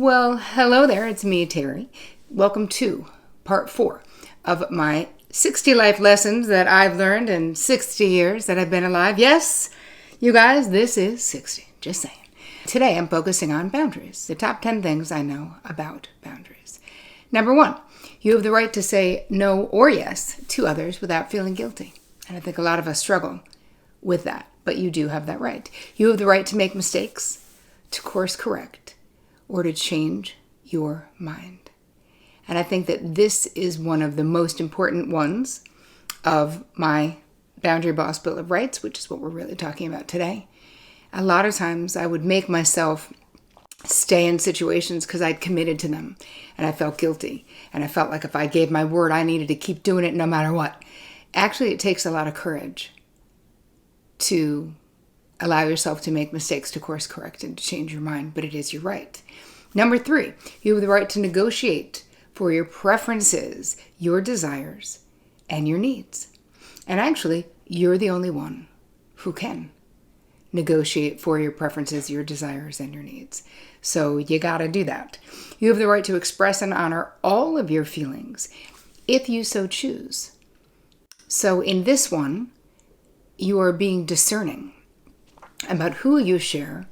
Well, hello there. It's me, Terry. Welcome to part 4 of my 60 life lessons that I've learned in 60 years that I've been alive. Yes, you guys, this is 60. Just saying. Today, I'm focusing on boundaries. The top 10 things I know about boundaries. Number 1, you have the right to say no or yes to others without feeling guilty. And I think a lot of us struggle with that, but you do have that right. You have the right to make mistakes, to course correct, or to change your mind. And I think that this is one of the most important ones of my Boundary Boss Bill of Rights, which is what we're really talking about today. A lot of times I would make myself stay in situations because I'd committed to them and I felt guilty. And I felt like if I gave my word, I needed to keep doing it no matter what. Actually, it takes a lot of courage to allow yourself to make mistakes, to course correct, and to change your mind, but it is your right. Number 3, you have the right to negotiate for your preferences, your desires, and your needs. And actually, you're the only one who can negotiate for your preferences, your desires, and your needs. So you got to do that. You have the right to express and honor all of your feelings if you so choose. So in this one, you are being discerning about who you share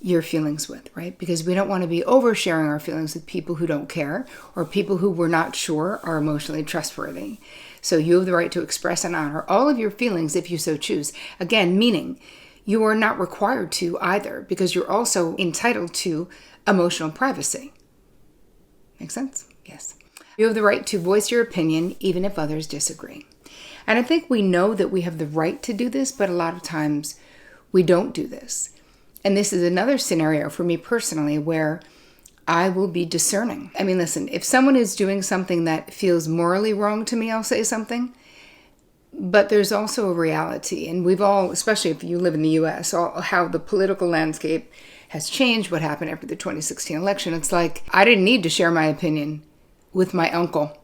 your feelings with, right? Because we don't want to be oversharing our feelings with people who don't care or people who we're not sure are emotionally trustworthy. So you have the right to express and honor all of your feelings if you so choose. Again, meaning you are not required to either, because you're also entitled to emotional privacy. Make sense? Yes. You have the right to voice your opinion even if others disagree. And I think we know that we have the right to do this, but a lot of times we don't do this. And this is another scenario for me personally where I will be discerning. I mean, listen, if someone is doing something that feels morally wrong to me, I'll say something. But there's also a reality, and we've all, especially if you live in the U.S., how the political landscape has changed, what happened after the 2016 election. It's like, I didn't need to share my opinion with my uncle,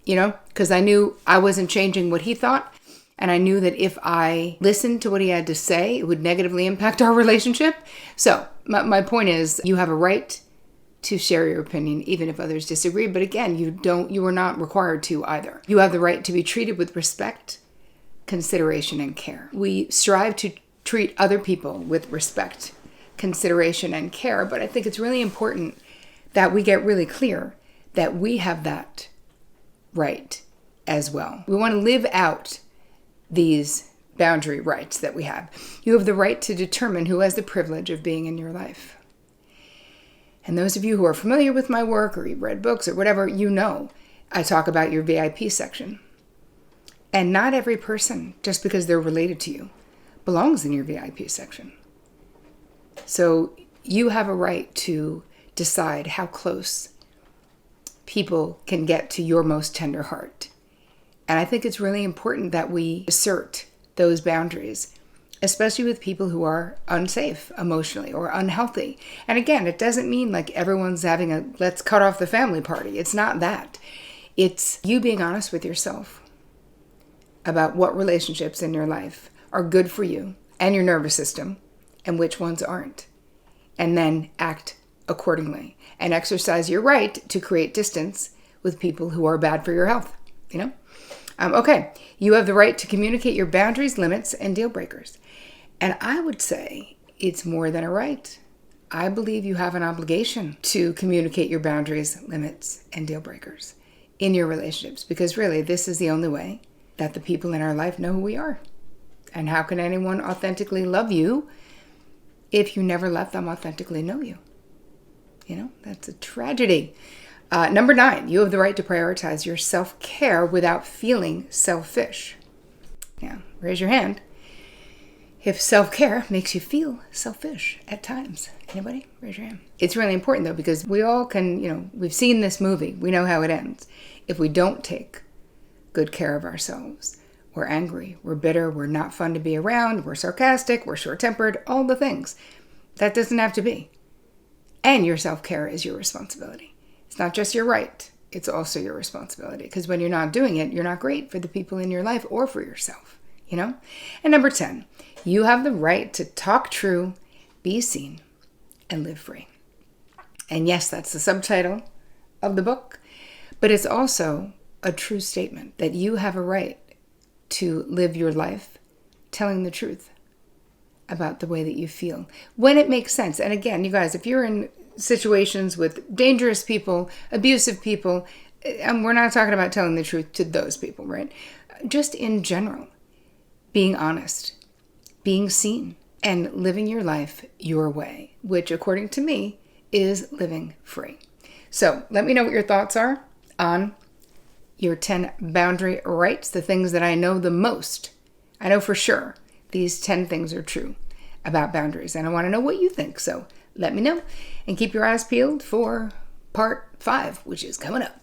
because I knew I wasn't changing what he thought. And I knew that if I listened to what he had to say, it would negatively impact our relationship. So my point is, you have a right to share your opinion, even if others disagree. But again, you are not required to either. You have the right to be treated with respect, consideration, and care. We strive to treat other people with respect, consideration, and care. But I think it's really important that we get really clear that we have that right as well. We want to live out these boundary rights that we have. You have the right to determine who has the privilege of being in your life. And those of you who are familiar with my work or you've read books or whatever, I talk about your VIP section. And not every person, just because they're related to you, belongs in your VIP section. So you have a right to decide how close people can get to your most tender heart. And I think it's really important that we assert those boundaries, especially with people who are unsafe emotionally or unhealthy. And again, it doesn't mean like everyone's having a let's cut off the family party. It's not that. It's you being honest with yourself about what relationships in your life are good for you and your nervous system and which ones aren't. And then act accordingly and exercise your right to create distance with people who are bad for your health, Okay, you have the right to communicate your boundaries, limits, and deal breakers. And I would say it's more than a right. I believe you have an obligation to communicate your boundaries, limits, and deal breakers in your relationships, because really this is the only way that the people in our life know who we are. And how can anyone authentically love you if you never let them authentically know you? That's a tragedy. Number 9, you have the right to prioritize your self-care without feeling selfish. Yeah, raise your hand if self-care makes you feel selfish at times. Anybody? Raise your hand. It's really important, though, because we all can, we've seen this movie. We know how it ends. If we don't take good care of ourselves, we're angry, we're bitter, we're not fun to be around, we're sarcastic, we're short-tempered, all the things. That doesn't have to be. And your self-care is your responsibility. It's not just your right, it's also your responsibility. Because when you're not doing it, you're not great for the people in your life or for yourself, And number 10, you have the right to talk true, be seen, and live free. And yes, that's the subtitle of the book, but it's also a true statement that you have a right to live your life telling the truth about the way that you feel when it makes sense. And again, you guys, if you're in situations with dangerous people, abusive people, and we're not talking about telling the truth to those people, right? Just in general, being honest, being seen, and living your life your way, which according to me is living free. So let me know what your thoughts are on your 10 boundary rights, the things that I know the most. I know for sure these 10 things are true about boundaries, and I want to know what you think. So let me know, and keep your eyes peeled for part 5, which is coming up.